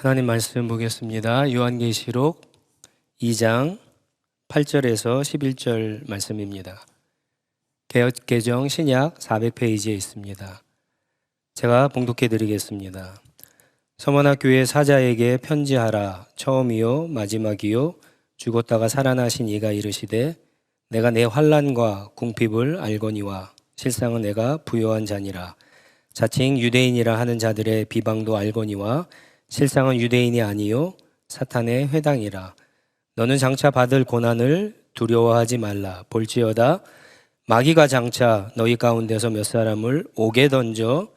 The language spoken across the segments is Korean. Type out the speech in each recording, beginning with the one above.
하나님 말씀 보겠습니다. 요한계시록 2장 8절에서 11절 말씀입니다. 개역 개정 신약 400페이지에 있습니다. 제가 봉독해 드리겠습니다. 서머나 교회 사자에게 편지하라. 처음이요 마지막이요 죽었다가 살아나신 이가 이르시되 내가 내 환난과 궁핍을 알거니와 실상은 내가 부요한 자니라. 자칭 유대인이라 하는 자들의 비방도 알거니와 실상은 유대인이 아니요 사탄의 회당이라. 너는 장차 받을 고난을 두려워하지 말라. 볼지어다 마귀가 장차 너희 가운데서 몇 사람을 옥에 던져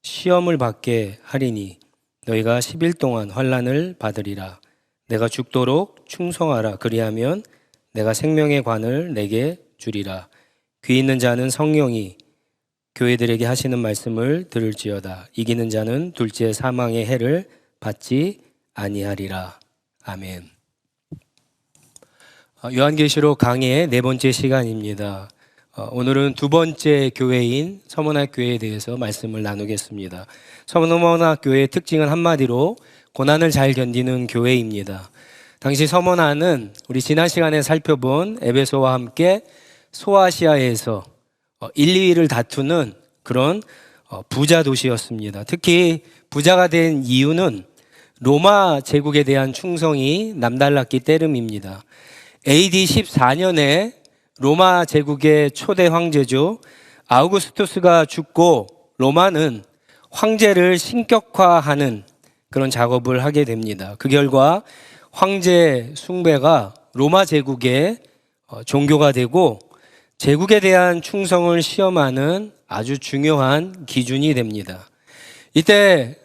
시험을 받게 하리니 너희가 10일 동안 환난을 받으리라. 내가 죽도록 충성하라. 그리하면 내가 생명의 관을 내게 주리라. 귀 있는 자는 성령이 교회들에게 하시는 말씀을 들을지어다. 이기는 자는 둘째 사망의 해를 받지 아니하리라. 아멘. 요한계시록 강의의 네 번째 시간입니다. 오늘은 두 번째 교회인 서문학교회에 대해서 말씀을 나누겠습니다. 서문학교회의 특징은 한마디로 고난을 잘 견디는 교회입니다. 당시 서문학은 우리 지난 시간에 살펴본 에베소와 함께 소아시아에서 1, 2위를 다투는 그런 부자 도시였습니다. 특히 부자가 된 이유는 로마 제국에 대한 충성이 남달랐기 때문입니다. AD 14년에 로마 제국의 초대 황제죠. 아우구스투스가 죽고 로마는 황제를 신격화하는 그런 작업을 하게 됩니다. 그 결과 황제 숭배가 로마 제국의 종교가 되고 제국에 대한 충성을 시험하는 아주 중요한 기준이 됩니다. 이때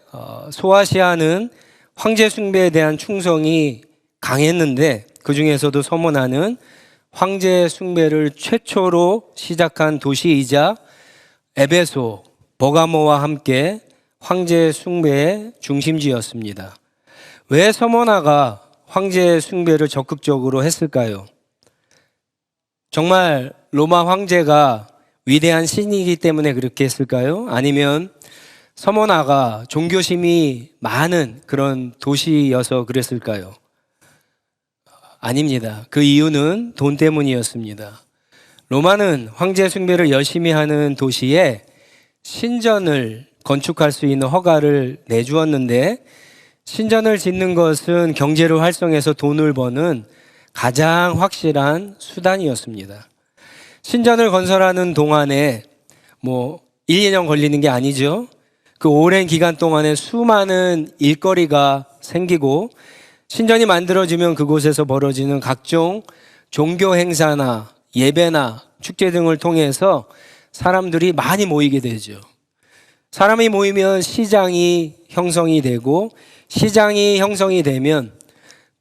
소아시아는 황제 숭배에 대한 충성이 강했는데 그 중에서도 서문화는 황제 숭배를 최초로 시작한 도시이자 에베소, 버가모와 함께 황제 숭배의 중심지였습니다. 왜 서문화가 황제 숭배를 적극적으로 했을까요? 정말 로마 황제가 위대한 신이기 때문에 그렇게 했을까요? 아니면 서문화가 종교심이 많은 그런 도시여서 그랬을까요? 아닙니다. 그 이유는 돈 때문이었습니다. 로마는 황제 숭배를 열심히 하는 도시에 신전을 건축할 수 있는 허가를 내주었는데 신전을 짓는 것은 경제를 활성해서 돈을 버는 가장 확실한 수단이었습니다. 신전을 건설하는 동안에 1, 2년 걸리는 게 아니죠. 그 오랜 기간 동안에 수많은 일거리가 생기고 신전이 만들어지면 그곳에서 벌어지는 각종 종교 행사나 예배나 축제 등을 통해서 사람들이 많이 모이게 되죠. 사람이 모이면 시장이 형성이 되고 시장이 형성이 되면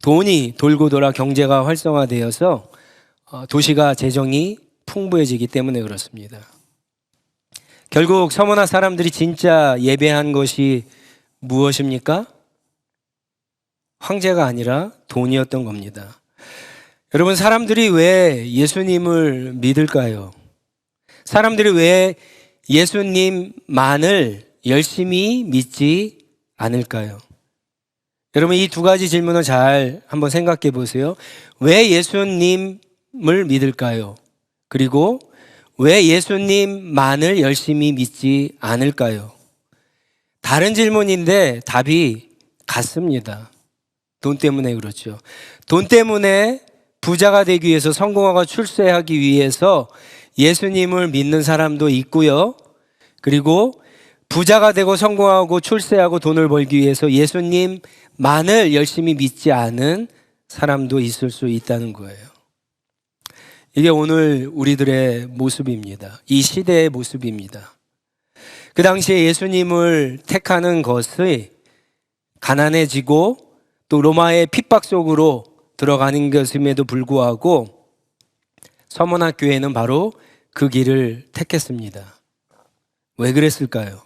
돈이 돌고 돌아 경제가 활성화되어서 도시가 재정이 풍부해지기 때문에 그렇습니다. 결국 서문화 사람들이 진짜 예배한 것이 무엇입니까? 황제가 아니라 돈이었던 겁니다. 여러분, 사람들이 왜 예수님을 믿을까요? 사람들이 왜 예수님만을 열심히 믿지 않을까요? 여러분, 이 두 가지 질문을 잘 한번 생각해 보세요. 왜 예수님을 믿을까요? 그리고 왜 예수님만을 열심히 믿지 않을까요? 다른 질문인데 답이 같습니다. 돈 때문에 그렇죠. 돈 때문에 부자가 되기 위해서 성공하고 출세하기 위해서 예수님을 믿는 사람도 있고요. 그리고 부자가 되고 성공하고 출세하고 돈을 벌기 위해서 예수님만을 열심히 믿지 않은 사람도 있을 수 있다는 거예요. 이게 오늘 우리들의 모습입니다. 이 시대의 모습입니다. 그 당시에 예수님을 택하는 것이 가난해지고 또 로마의 핍박 속으로 들어가는 것임에도 불구하고 서문화 교회는 바로 그 길을 택했습니다. 왜 그랬을까요?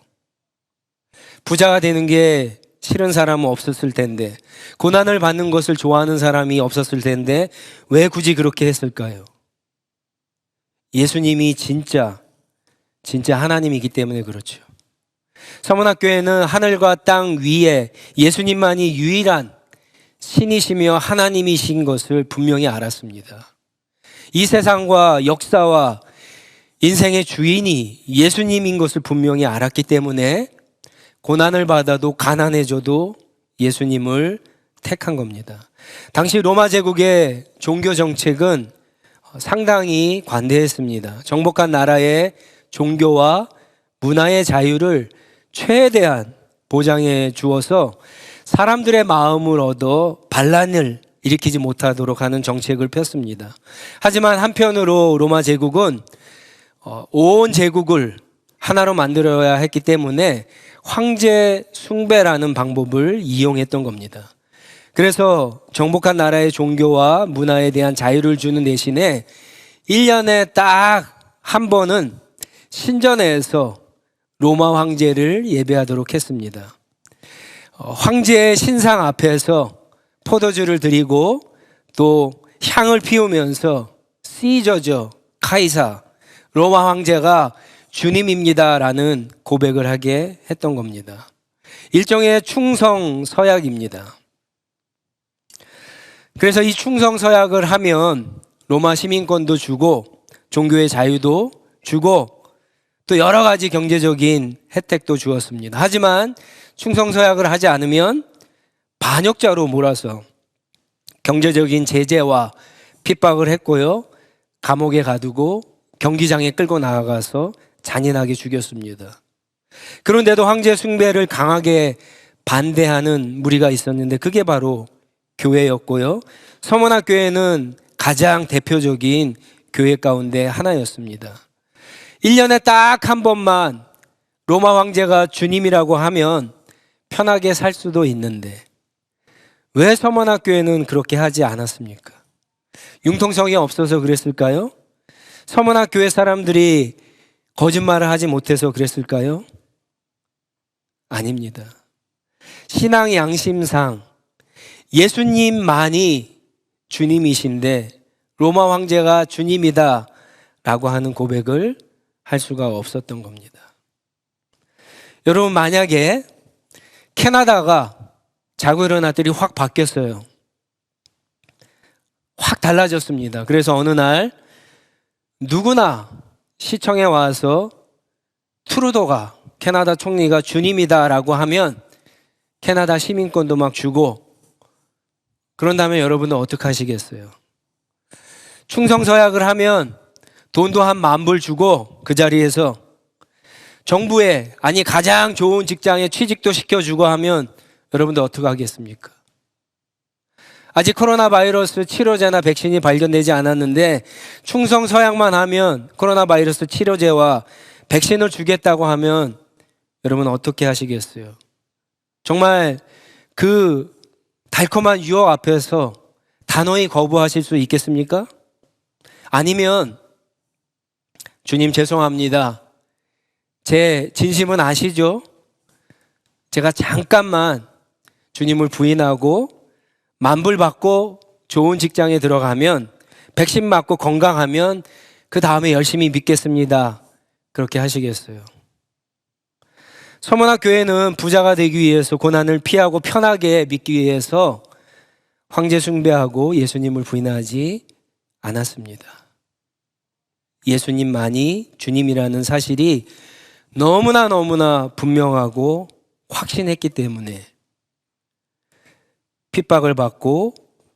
부자가 되는 게 싫은 사람은 없었을 텐데, 고난을 받는 것을 좋아하는 사람이 없었을 텐데 왜 굳이 그렇게 했을까요? 예수님이 진짜 하나님이기 때문에 그렇죠. 서문학교에는 하늘과 땅 위에 예수님만이 유일한 신이시며 하나님이신 것을 분명히 알았습니다. 이 세상과 역사와 인생의 주인이 예수님인 것을 분명히 알았기 때문에 고난을 받아도 가난해져도 예수님을 택한 겁니다. 당시 로마 제국의 종교 정책은 상당히 관대했습니다. 정복한 나라의 종교와 문화의 자유를 최대한 보장해 주어서 사람들의 마음을 얻어 반란을 일으키지 못하도록 하는 정책을 폈습니다. 하지만 한편으로 로마 제국은 온 제국을 하나로 만들어야 했기 때문에 황제 숭배라는 방법을 이용했던 겁니다. 그래서 정복한 나라의 종교와 문화에 대한 자유를 주는 대신에 1년에 딱 한 번은 신전에서 로마 황제를 예배하도록 했습니다. 황제의 신상 앞에서 포도주를 드리고 또 향을 피우면서 시저죠, 카이사, 로마 황제가 주님입니다라는 고백을 하게 했던 겁니다. 일종의 충성 서약입니다. 그래서 이 충성 서약을 하면 로마 시민권도 주고 종교의 자유도 주고 또 여러 가지 경제적인 혜택도 주었습니다. 하지만 충성 서약을 하지 않으면 반역자로 몰아서 경제적인 제재와 핍박을 했고요. 감옥에 가두고 경기장에 끌고 나가서 잔인하게 죽였습니다. 그런데도 황제 숭배를 강하게 반대하는 무리가 있었는데 그게 바로 교회였고요. 서문학교회는 가장 대표적인 교회 가운데 하나였습니다. 1년에 딱 한 번만 로마 황제가 주님이라고 하면 편하게 살 수도 있는데 왜 서문학교회는 그렇게 하지 않았습니까? 융통성이 없어서 그랬을까요? 서문학교회 사람들이 거짓말을 하지 못해서 그랬을까요? 아닙니다. 신앙 양심상 예수님만이 주님이신데 로마 황제가 주님이다 라고 하는 고백을 할 수가 없었던 겁니다. 여러분, 만약에 캐나다가 자고 일어났더니 확 바뀌었어요. 확 달라졌습니다. 그래서 어느 날 누구나 시청에 와서 트루도가, 캐나다 총리가 주님이다 라고 하면 캐나다 시민권도 막 주고, 그런다면 여러분은 어떻게 하시겠어요? 충성서약을 하면 돈도 한 10,000불 주고 그 자리에서 정부에, 아니 가장 좋은 직장에 취직도 시켜주고 하면 여러분들 어떻게 하겠습니까? 아직 코로나 바이러스 치료제나 백신이 발견되지 않았는데 충성서약만 하면 코로나 바이러스 치료제와 백신을 주겠다고 하면 여러분 어떻게 하시겠어요? 정말 그 달콤한 유혹 앞에서 단호히 거부하실 수 있겠습니까? 아니면 주님 죄송합니다. 제 진심은 아시죠? 제가 잠깐만 주님을 부인하고 10,000불 받고 좋은 직장에 들어가면, 백신 맞고 건강하면 그 다음에 열심히 믿겠습니다. 그렇게 하시겠어요? 서문학교회는 부자가 되기 위해서 고난을 피하고 편하게 믿기 위해서 황제 숭배하고 예수님을 부인하지 않았습니다. 예수님만이 주님이라는 사실이 너무나 분명하고 확신했기 때문에 핍박을 받고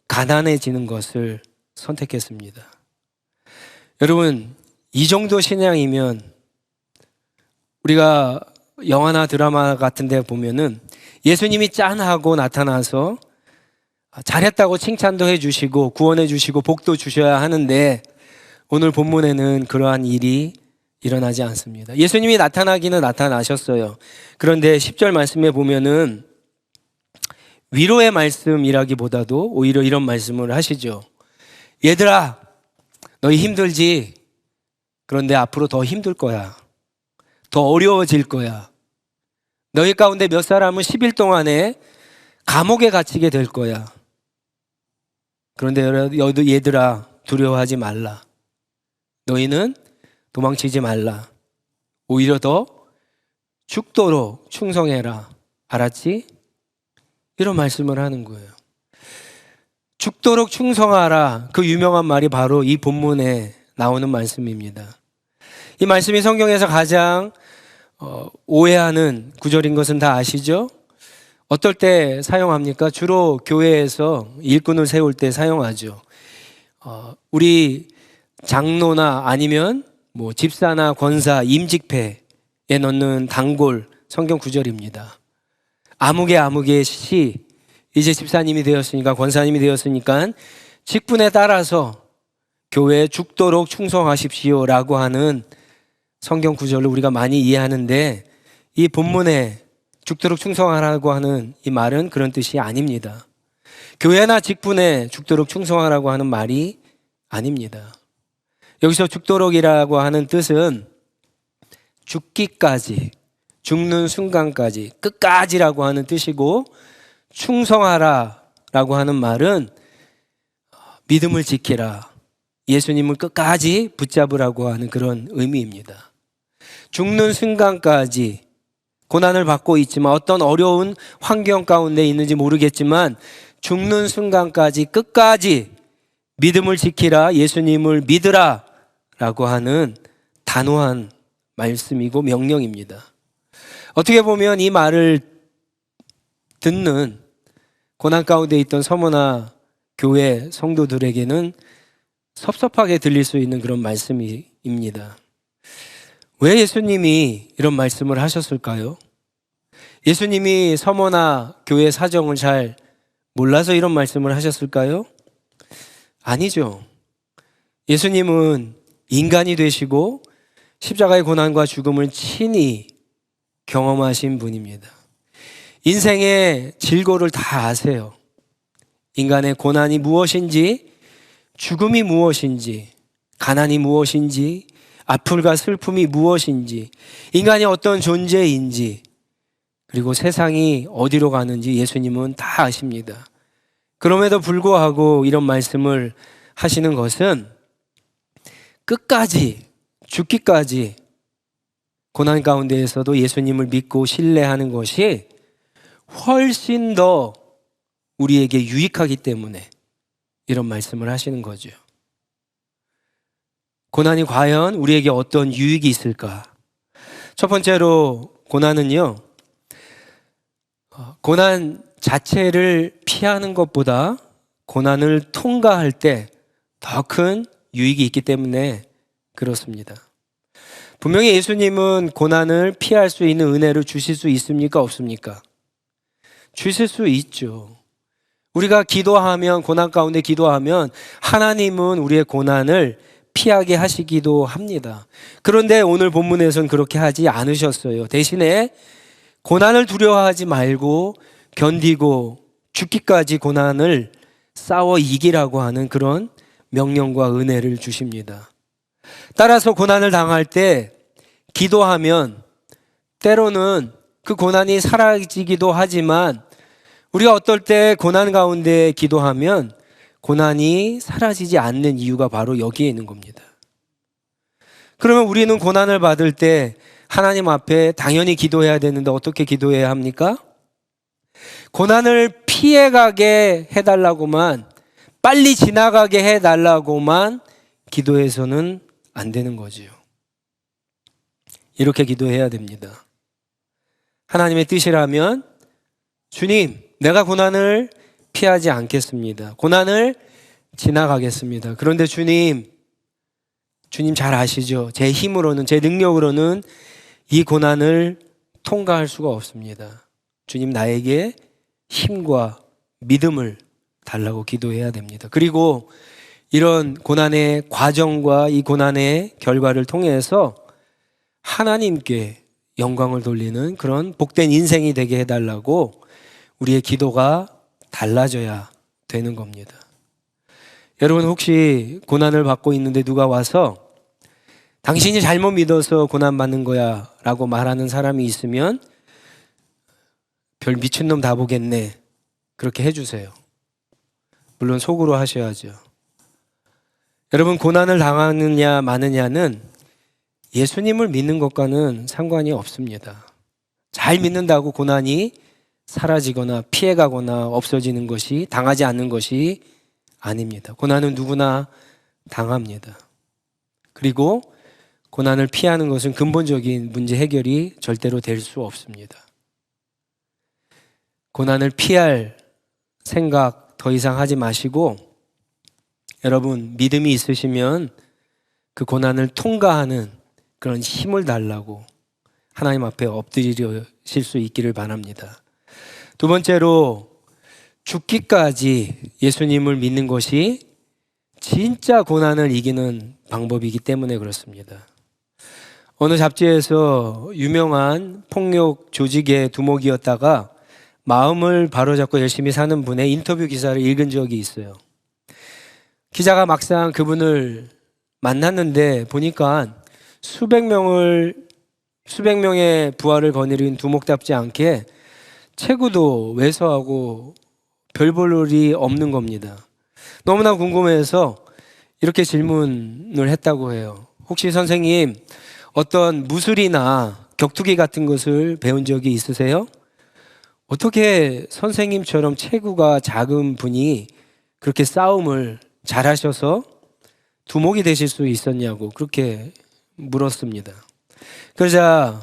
가난해지는 것을 선택했습니다. 여러분, 이 정도 신앙이면 우리가 영화나 드라마 같은 데 보면은 예수님이 짠하고 나타나서 잘했다고 칭찬도 해주시고 구원해 주시고 복도 주셔야 하는데 오늘 본문에는 그러한 일이 일어나지 않습니다. 예수님이 나타나기는 나타나셨어요. 그런데 10절 말씀에 보면은 위로의 말씀이라기보다도 오히려 이런 말씀을 하시죠. 얘들아, 너희 힘들지? 그런데 앞으로 더 힘들 거야. 더 어려워질 거야. 너희 가운데 몇 사람은 10일 동안에 감옥에 갇히게 될 거야. 그런데 얘들아, 두려워하지 말라. 너희는 도망치지 말라. 오히려 더 죽도록 충성해라. 알았지? 이런 말씀을 하는 거예요. 죽도록 충성하라. 그 유명한 말이 바로 이 본문에 나오는 말씀입니다. 이 말씀이 성경에서 가장 오해하는 구절인 것은 다 아시죠? 어떨 때 사용합니까? 주로 교회에서 일꾼을 세울 때 사용하죠. 우리 장로나 아니면 뭐 집사나 권사, 임직패에 넣는 단골 성경 구절입니다. 아무개 시, 이제 집사님이 되었으니까, 권사님이 되었으니까 직분에 따라서 교회에 죽도록 충성하십시오 라고 하는 성경 구절을 우리가 많이 이해하는데, 이 본문에 죽도록 충성하라고 하는 이 말은 그런 뜻이 아닙니다. 교회나 직분에 죽도록 충성하라고 하는 말이 아닙니다. 여기서 죽도록이라고 하는 뜻은 죽기까지, 죽는 순간까지, 끝까지라고 하는 뜻이고, 충성하라라고 하는 말은 믿음을 지키라, 예수님을 끝까지 붙잡으라고 하는 그런 의미입니다. 죽는 순간까지 고난을 받고 있지만, 어떤 어려운 환경 가운데 있는지 모르겠지만 죽는 순간까지 끝까지 믿음을 지키라, 예수님을 믿으라 라고 하는 단호한 말씀이고 명령입니다. 어떻게 보면 이 말을 듣는 고난 가운데 있던 서머나 교회 성도들에게는 섭섭하게 들릴 수 있는 그런 말씀입니다. 왜 예수님이 이런 말씀을 하셨을까요? 예수님이 서머나 교회 사정을 잘 몰라서 이런 말씀을 하셨을까요? 아니죠. 예수님은 인간이 되시고 십자가의 고난과 죽음을 친히 경험하신 분입니다. 인생의 질고를 다 아세요. 인간의 고난이 무엇인지, 죽음이 무엇인지, 가난이 무엇인지, 아픔과 슬픔이 무엇인지, 인간이 어떤 존재인지, 그리고 세상이 어디로 가는지 예수님은 다 아십니다. 그럼에도 불구하고 이런 말씀을 하시는 것은 끝까지, 죽기까지 고난 가운데에서도 예수님을 믿고 신뢰하는 것이 훨씬 더 우리에게 유익하기 때문에 이런 말씀을 하시는 거죠. 고난이 과연 우리에게 어떤 유익이 있을까? 첫 번째로, 고난은요, 고난 자체를 피하는 것보다 고난을 통과할 때 더 큰 유익이 있기 때문에 그렇습니다. 분명히 예수님은 고난을 피할 수 있는 은혜를 주실 수 있습니까? 없습니까? 주실 수 있죠. 우리가 기도하면, 고난 가운데 기도하면 하나님은 우리의 고난을 피하게 하시기도 합니다. 그런데 오늘 본문에서는 그렇게 하지 않으셨어요. 대신에 고난을 두려워하지 말고 견디고 죽기까지 고난을 싸워 이기라고 하는 그런 명령과 은혜를 주십니다. 따라서 고난을 당할 때 기도하면 때로는 그 고난이 사라지기도 하지만, 우리가 어떨 때 고난 가운데 기도하면 고난이 사라지지 않는 이유가 바로 여기에 있는 겁니다. 그러면 우리는 고난을 받을 때 하나님 앞에 당연히 기도해야 되는데 어떻게 기도해야 합니까? 고난을 피해가게 해달라고만, 빨리 지나가게 해달라고만 기도해서는 안 되는 거지요. 이렇게 기도해야 됩니다. 하나님의 뜻이라면, 주님, 내가 고난을 피하지 않겠습니다. 고난을 지나가겠습니다. 그런데 주님 잘 아시죠? 제 힘으로는, 제 능력으로는 이 고난을 통과할 수가 없습니다. 주님, 나에게 힘과 믿음을 달라고 기도해야 됩니다. 그리고 이런 고난의 과정과 이 고난의 결과를 통해서 하나님께 영광을 돌리는 그런 복된 인생이 되게 해달라고 우리의 기도가 달라져야 되는 겁니다. 여러분, 혹시 고난을 받고 있는데 누가 와서 당신이 잘못 믿어서 고난받는 거야 라고 말하는 사람이 있으면 별 미친놈 다 보겠네, 그렇게 해주세요. 물론 속으로 하셔야죠. 여러분, 고난을 당하느냐 마느냐는 예수님을 믿는 것과는 상관이 없습니다. 잘 믿는다고 고난이 사라지거나 피해가거나 없어지는 것이, 당하지 않는 것이 아닙니다. 고난은 누구나 당합니다. 그리고 고난을 피하는 것은 근본적인 문제 해결이 절대로 될 수 없습니다. 고난을 피할 생각 더 이상 하지 마시고, 여러분 믿음이 있으시면 그 고난을 통과하는 그런 힘을 달라고 하나님 앞에 엎드리실 수 있기를 바랍니다. 두 번째로, 죽기까지 예수님을 믿는 것이 진짜 고난을 이기는 방법이기 때문에 그렇습니다. 어느 잡지에서 유명한 폭력 조직의 두목이었다가 마음을 바로잡고 열심히 사는 분의 인터뷰 기사를 읽은 적이 있어요. 기자가 막상 그분을 만났는데 보니까 수백 명의 부하를 거느린 두목답지 않게 체구도 왜소하고 별 볼 일이 없는 겁니다. 너무나 궁금해서 이렇게 질문을 했다고 해요. 혹시 선생님 어떤 무술이나 격투기 같은 것을 배운 적이 있으세요? 어떻게 선생님처럼 체구가 작은 분이 그렇게 싸움을 잘하셔서 두목이 되실 수 있었냐고 그렇게 물었습니다. 그러자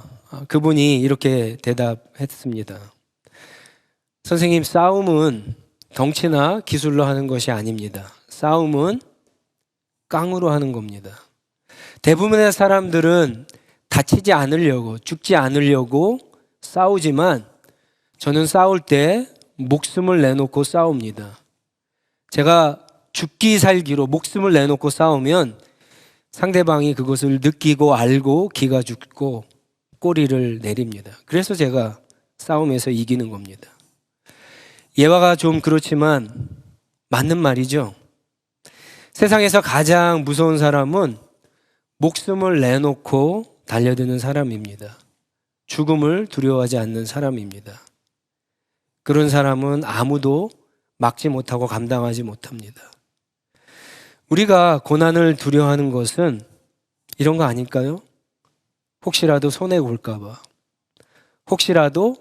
그분이 이렇게 대답했습니다. 선생님, 싸움은 덩치나 기술로 하는 것이 아닙니다. 싸움은 깡으로 하는 겁니다. 대부분의 사람들은 다치지 않으려고, 죽지 않으려고 싸우지만 저는 싸울 때 목숨을 내놓고 싸웁니다. 제가 죽기 살기로 목숨을 내놓고 싸우면 상대방이 그것을 느끼고 알고 기가 죽고 꼬리를 내립니다. 그래서 제가 싸움에서 이기는 겁니다. 예화가 좀 그렇지만 맞는 말이죠. 세상에서 가장 무서운 사람은 목숨을 내놓고 달려드는 사람입니다. 죽음을 두려워하지 않는 사람입니다. 그런 사람은 아무도 막지 못하고 감당하지 못합니다. 우리가 고난을 두려워하는 것은 이런 거 아닐까요? 혹시라도 손해볼까봐, 혹시라도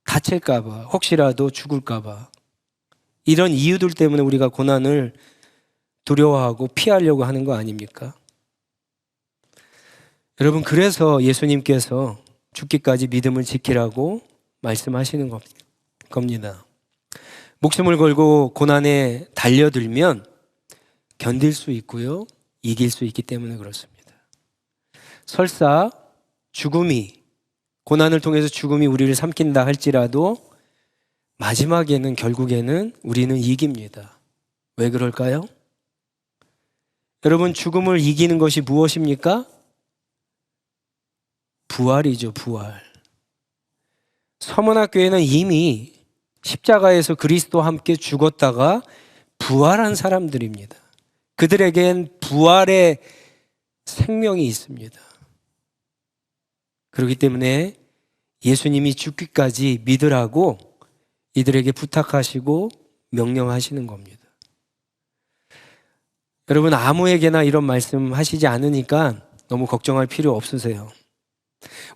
다칠까봐, 혹시라도 죽을까봐, 이런 이유들 때문에 우리가 고난을 두려워하고 피하려고 하는 거 아닙니까? 여러분, 그래서 예수님께서 죽기까지 믿음을 지키라고 말씀하시는 겁니다. 목숨을 걸고 고난에 달려들면 견딜 수 있고요, 이길 수 있기 때문에 그렇습니다. 설사 고난을 통해서 죽음이 우리를 삼킨다 할지라도 마지막에는, 결국에는 우리는 이깁니다. 왜 그럴까요? 여러분, 죽음을 이기는 것이 무엇입니까? 부활이죠, 부활. 서문학교에는 이미 십자가에서 그리스도와 함께 죽었다가 부활한 사람들입니다. 그들에겐 부활의 생명이 있습니다. 그렇기 때문에 예수님이 죽기까지 믿으라고 이들에게 부탁하시고 명령하시는 겁니다. 여러분, 아무에게나 이런 말씀 하시지 않으니까 너무 걱정할 필요 없으세요.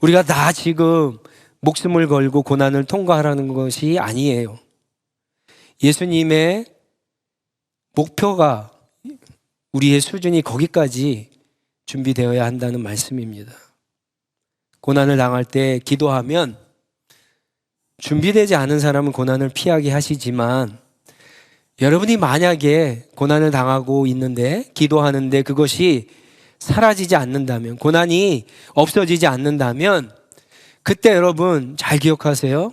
우리가 다 지금 목숨을 걸고 고난을 통과하라는 것이 아니에요. 예수님의 목표가, 우리의 수준이 거기까지 준비되어야 한다는 말씀입니다. 고난을 당할 때 기도하면 준비되지 않은 사람은 고난을 피하게 하시지만, 여러분이 만약에 고난을 당하고 있는데 기도하는데 그것이 사라지지 않는다면, 고난이 없어지지 않는다면, 그때 여러분 잘 기억하세요.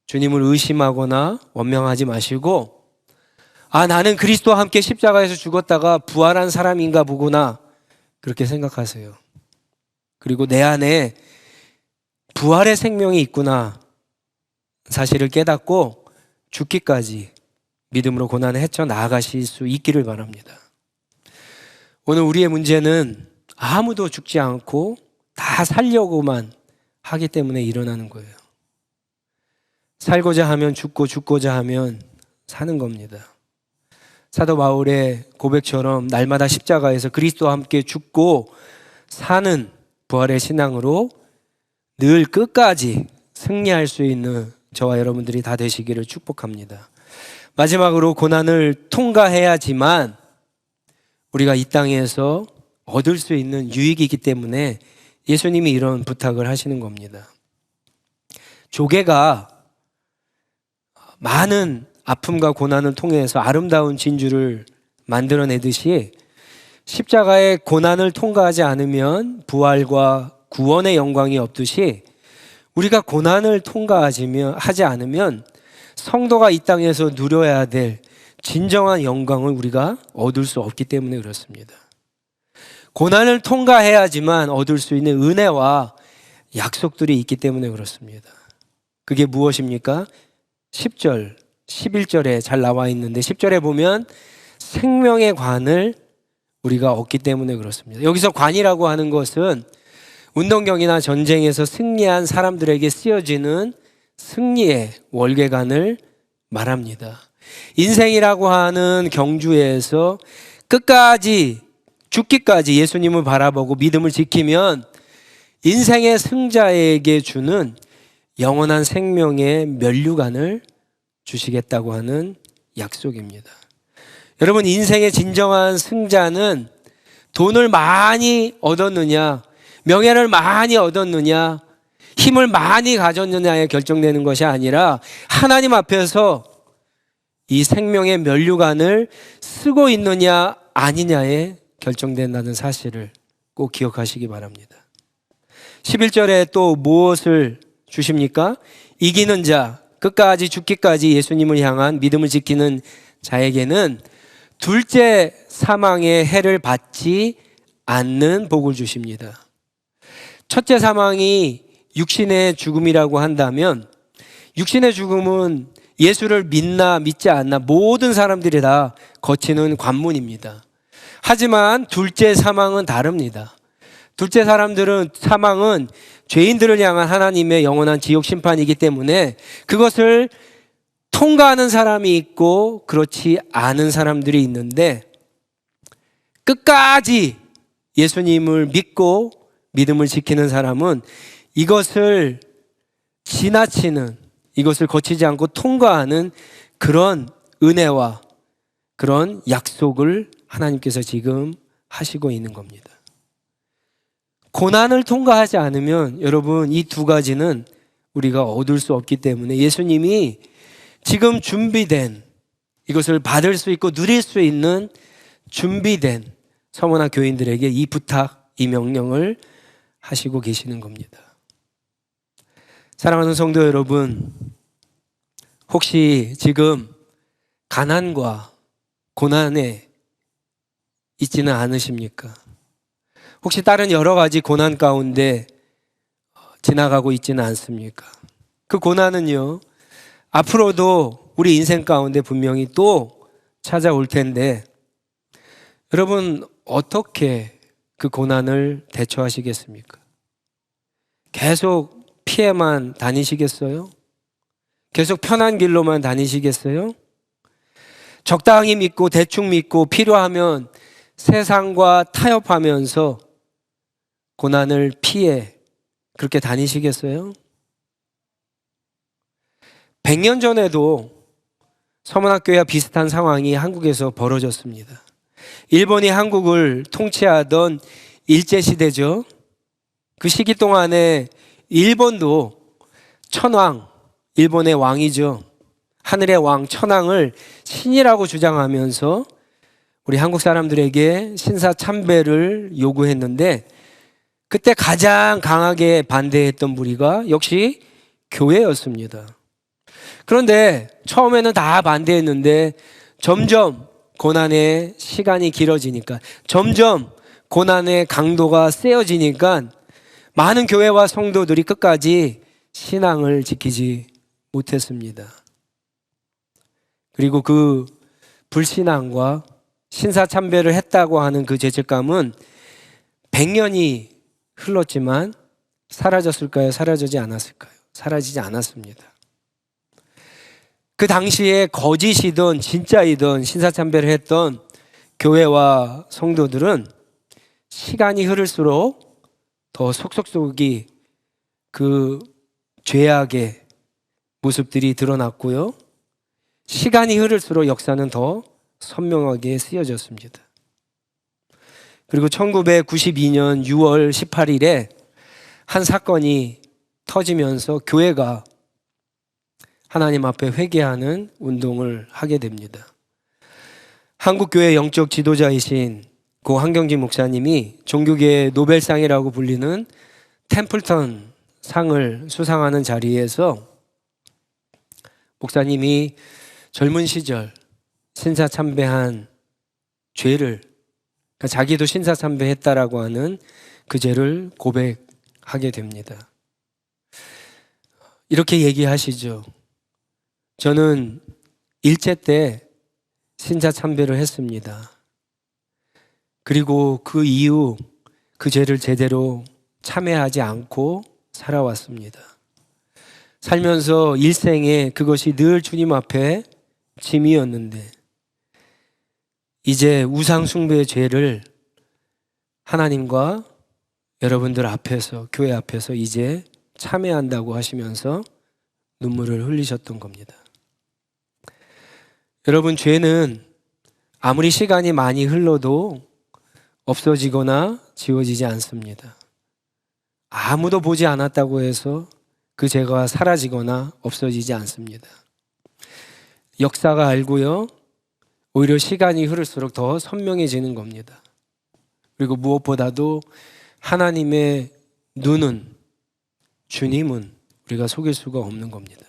주님을 의심하거나 원망하지 마시고, 나는 그리스도와 함께 십자가에서 죽었다가 부활한 사람인가 보구나, 그렇게 생각하세요. 그리고 내 안에 부활의 생명이 있구나 사실을 깨닫고 죽기까지 믿음으로 고난을 헤쳐나가실 수 있기를 바랍니다. 오늘 우리의 문제는 아무도 죽지 않고 다 살려고만 하기 때문에 일어나는 거예요. 살고자 하면 죽고, 죽고자 하면 사는 겁니다. 사도 바울의 고백처럼 날마다 십자가에서 그리스도와 함께 죽고 사는 부활의 신앙으로 늘 끝까지 승리할 수 있는 저와 여러분들이 다 되시기를 축복합니다. 마지막으로 고난을 통과해야지만 우리가 이 땅에서 얻을 수 있는 유익이기 때문에 예수님이 이런 부탁을 하시는 겁니다. 조개가 많은 아픔과 고난을 통해서 아름다운 진주를 만들어내듯이 십자가의 고난을 통과하지 않으면 부활과 구원의 영광이 없듯이 우리가 고난을 통과하지 않으면 성도가 이 땅에서 누려야 될 진정한 영광을 우리가 얻을 수 없기 때문에 그렇습니다. 고난을 통과해야지만 얻을 수 있는 은혜와 약속들이 있기 때문에 그렇습니다. 그게 무엇입니까? 10절, 11절에 잘 나와 있는데 10절에 보면 생명의 관을 우리가 얻기 때문에 그렇습니다. 여기서 관이라고 하는 것은 운동경이나 전쟁에서 승리한 사람들에게 쓰여지는 승리의 월계관을 말합니다. 인생이라고 하는 경주에서 끝까지 죽기까지 예수님을 바라보고 믿음을 지키면 인생의 승자에게 주는 영원한 생명의 면류관을 주시겠다고 하는 약속입니다. 여러분, 인생의 진정한 승자는 돈을 많이 얻었느냐, 명예를 많이 얻었느냐, 힘을 많이 가졌느냐에 결정되는 것이 아니라 하나님 앞에서 이 생명의 면류관을 쓰고 있느냐 아니냐에 결정된다는 사실을 꼭 기억하시기 바랍니다. 11절에 또 무엇을 주십니까? 이기는 자, 끝까지 죽기까지 예수님을 향한 믿음을 지키는 자에게는 둘째 사망의 해를 받지 않는 복을 주십니다. 첫째 사망이 육신의 죽음이라고 한다면 육신의 죽음은 예수를 믿나 믿지 않나 모든 사람들이 다 거치는 관문입니다. 하지만 둘째 사망은 다릅니다. 둘째 사망은 죄인들을 향한 하나님의 영원한 지옥 심판이기 때문에 그것을 통과하는 사람이 있고 그렇지 않은 사람들이 있는데, 끝까지 예수님을 믿고 믿음을 지키는 사람은 이것을 지나치는, 이것을 거치지 않고 통과하는 그런 은혜와 그런 약속을 하나님께서 지금 하시고 있는 겁니다. 고난을 통과하지 않으면 여러분, 이 두 가지는 우리가 얻을 수 없기 때문에 예수님이 지금 준비된, 이것을 받을 수 있고 누릴 수 있는 준비된 서머나 교인들에게 이 부탁, 이 명령을 하시고 계시는 겁니다. 사랑하는 성도 여러분, 혹시 지금 가난과 고난에 있지는 않으십니까? 혹시 다른 여러 가지 고난 가운데 지나가고 있지는 않습니까? 그 고난은요, 앞으로도 우리 인생 가운데 분명히 또 찾아올 텐데, 여러분 어떻게 그 고난을 대처하시겠습니까? 계속 피해만 다니시겠어요? 계속 편한 길로만 다니시겠어요? 적당히 믿고 대충 믿고 필요하면 세상과 타협하면서 고난을 피해 그렇게 다니시겠어요? 100년 전에도 서문학교와 비슷한 상황이 한국에서 벌어졌습니다. 일본이 한국을 통치하던 일제시대죠. 그 시기 동안에 일본도 천황, 일본의 왕이죠. 하늘의 왕 천황을 신이라고 주장하면서 우리 한국 사람들에게 신사참배를 요구했는데, 그때 가장 강하게 반대했던 무리가 역시 교회였습니다. 그런데 처음에는 다 반대했는데 점점 고난의 시간이 길어지니까, 점점 고난의 강도가 세어지니까 많은 교회와 성도들이 끝까지 신앙을 지키지 못했습니다. 그리고 그 불신앙과 신사참배를 했다고 하는 그 죄책감은 100년이 흘렀지만 사라졌을까요? 사라지지 않았을까요? 사라지지 않았습니다. 그 당시에 거짓이든 진짜이든 신사참배를 했던 교회와 성도들은 시간이 흐를수록 더 속속속이 그 죄악의 모습들이 드러났고요. 시간이 흐를수록 역사는 더 선명하게 쓰여졌습니다. 그리고 1992년 6월 18일에 한 사건이 터지면서 교회가 하나님 앞에 회개하는 운동을 하게 됩니다. 한국교회 영적 지도자이신 고 한경진 목사님이 종교계의 노벨상이라고 불리는 템플턴 상을 수상하는 자리에서 목사님이 젊은 시절 신사참배한 죄를, 그러니까 자기도 신사참배했다라고 하는 그 죄를 고백하게 됩니다. 이렇게 얘기하시죠. 저는 일제 때 신사참배를 했습니다. 그리고 그 이후 그 죄를 제대로 참회하지 않고 살아왔습니다. 살면서 일생에 그것이 늘 주님 앞에 짐이었는데 이제 우상 숭배의 죄를 하나님과 여러분들 앞에서, 교회 앞에서 이제 참회한다고 하시면서 눈물을 흘리셨던 겁니다. 여러분, 죄는 아무리 시간이 많이 흘러도 없어지거나 지워지지 않습니다. 아무도 보지 않았다고 해서 그 죄가 사라지거나 없어지지 않습니다. 역사가 알고요, 오히려 시간이 흐를수록 더 선명해지는 겁니다. 그리고 무엇보다도 하나님의 눈은, 주님은 우리가 속일 수가 없는 겁니다.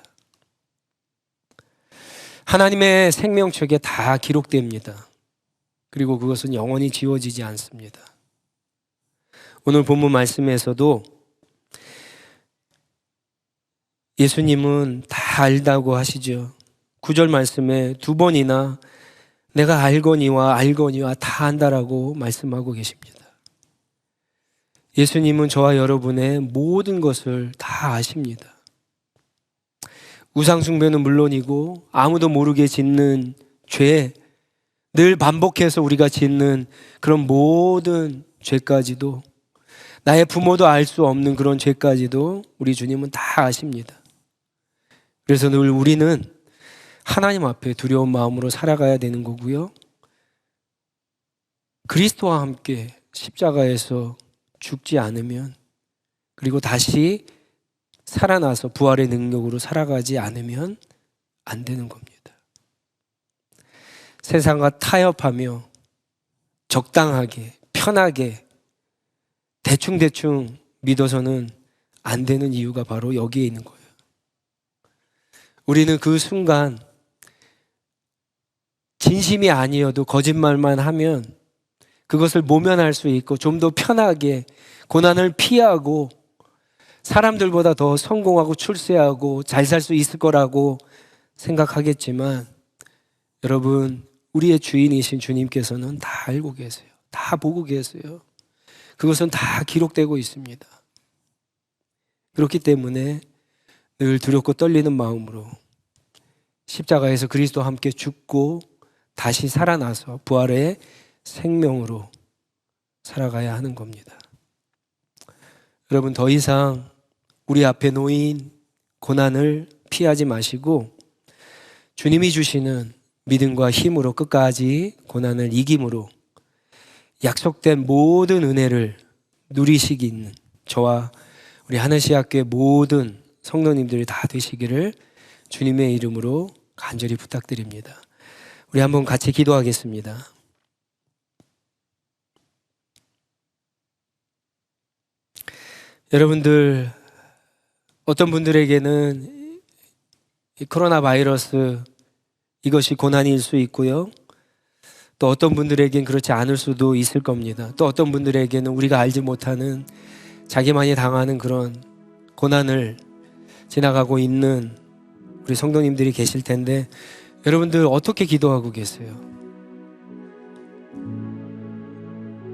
하나님의 생명책에 다 기록됩니다. 그리고 그것은 영원히 지워지지 않습니다. 오늘 본문 말씀에서도 예수님은 다 알다고 하시죠. 9절 말씀에 두 번이나 내가 알거니와 알거니와 다 안다라고 말씀하고 계십니다. 예수님은 저와 여러분의 모든 것을 다 아십니다. 우상숭배는 물론이고 아무도 모르게 짓는 죄, 늘 반복해서 우리가 짓는 그런 모든 죄까지도, 나의 부모도 알 수 없는 그런 죄까지도 우리 주님은 다 아십니다. 그래서 늘 우리는 하나님 앞에 두려운 마음으로 살아가야 되는 거고요. 그리스도와 함께 십자가에서 죽지 않으면, 그리고 다시 살아나서 부활의 능력으로 살아가지 않으면 안 되는 겁니다. 세상과 타협하며 적당하게, 편하게, 대충대충 믿어서는 안 되는 이유가 바로 여기에 있는 거예요. 우리는 그 순간 진심이 아니어도 거짓말만 하면 그것을 모면할 수 있고 좀 더 편하게 고난을 피하고 사람들보다 더 성공하고 출세하고 잘 살 수 있을 거라고 생각하겠지만, 여러분, 우리의 주인이신 주님께서는 다 알고 계세요. 다 보고 계세요. 그것은 다 기록되고 있습니다. 그렇기 때문에 늘 두렵고 떨리는 마음으로 십자가에서 그리스도와 함께 죽고 다시 살아나서 부활의 생명으로 살아가야 하는 겁니다. 여러분, 더 이상 우리 앞에 놓인 고난을 피하지 마시고 주님이 주시는 믿음과 힘으로 끝까지 고난을 이김으로 약속된 모든 은혜를 누리시기 있는 저와 우리 하늘시학교의 모든 성도님들이 다 되시기를 주님의 이름으로 간절히 부탁드립니다. 우리 한번 같이 기도하겠습니다. 여러분들, 어떤 분들에게는 이 코로나 바이러스, 이것이 고난일 수 있고요. 또 어떤 분들에게는 그렇지 않을 수도 있을 겁니다. 또 어떤 분들에게는 우리가 알지 못하는 자기만이 당하는 그런 고난을 지나가고 있는 우리 성도님들이 계실 텐데, 여러분들 어떻게 기도하고 계세요?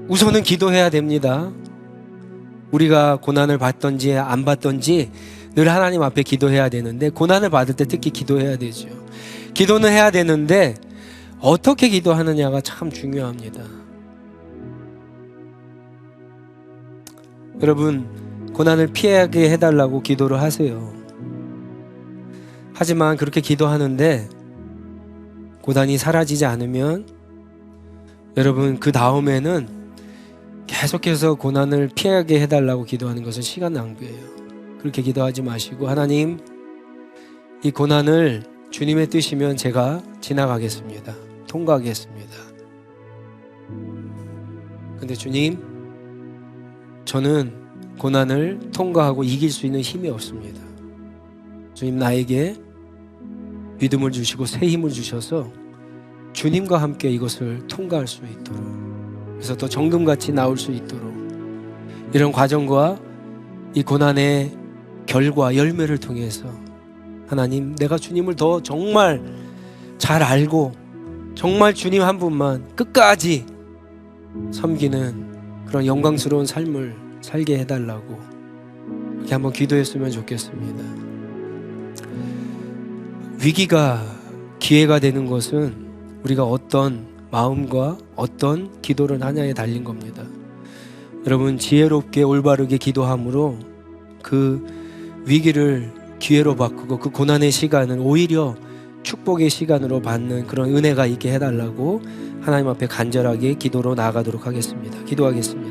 우선은 기도해야 됩니다. 우리가 고난을 받든지 안 받든지 늘 하나님 앞에 기도해야 되는데, 고난을 받을 때 특히 기도해야 되죠. 기도는 해야 되는데 어떻게 기도하느냐가 참 중요합니다. 여러분, 고난을 피하게 해달라고 기도를 하세요. 하지만 그렇게 기도하는데 고난이 사라지지 않으면 여러분 그 다음에는 계속해서 고난을 피하게 해달라고 기도하는 것은 시간 낭비예요. 그렇게 기도하지 마시고 하나님 이 고난을 주님의 뜻이면 제가 지나가겠습니다. 통과하겠습니다. 근데 주님 저는 고난을 통과하고 이길 수 있는 힘이 없습니다. 주님 나에게 믿음을 주시고 새 힘을 주셔서 주님과 함께 이것을 통과할 수 있도록 그래서 더 정금같이 나올 수 있도록 이런 과정과 이 고난의 결과 열매를 통해서 하나님 내가 주님을 더 정말 잘 알고 정말 주님 한 분만 끝까지 섬기는 그런 영광스러운 삶을 살게 해달라고 이렇게 한번 기도했으면 좋겠습니다. 위기가 기회가 되는 것은 우리가 어떤 마음과 어떤 기도를 하냐에 달린 겁니다. 여러분 지혜롭게 올바르게 기도함으로 그 위기를 기회로 바꾸고 그 고난의 시간을 오히려 축복의 시간으로 받는 그런 은혜가 있게 해달라고 하나님 앞에 간절하게 기도로 나아가도록 하겠습니다. 기도하겠습니다.